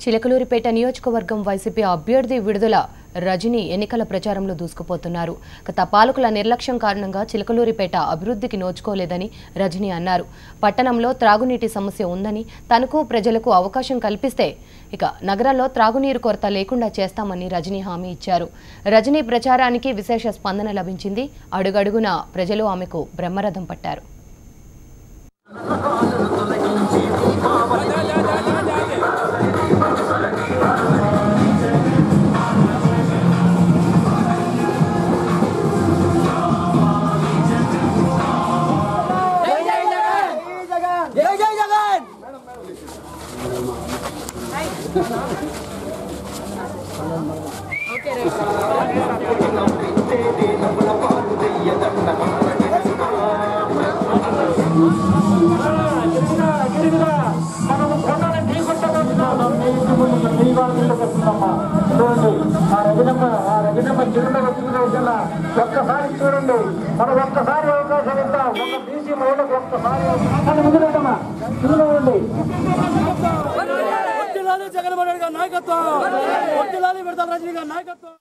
చిలకలూరిపేట నియోజకవర్గం వైసీపీ అభ్యర్థి విడుదల రజనీ ఎన్నికల ప్రచారంలో దూసుకుపోతున్నారు. గత పాలకుల నిర్లక్ష్యం కారణంగా చిలకలూరిపేట అభివృద్ధికి నోచుకోలేదని రజనీ అన్నారు. పట్టణంలో త్రాగునీటి సమస్య ఉందని, తనకు ప్రజలకు అవకాశం కల్పిస్తే ఇక నగరంలో త్రాగునీరు కొరత లేకుండా చేస్తామని రజనీ హామీ ఇచ్చారు. రజనీ ప్రచారానికి విశేష స్పందన లభించింది. అడుగడుగునా ప్రజలు ఆమెకు బ్రహ్మరథం పట్టారు. ఒక్కసారి చూడండి, మనం ఒక్కసారి అవకాశం ఇద్దాం. ఒక బీసీ మహిళకు ఒక్కసారి జగన్మోహన్ రెడ్డి గారి నాయకత్వం, విడుదల రజనీ గారి నాయకత్వం.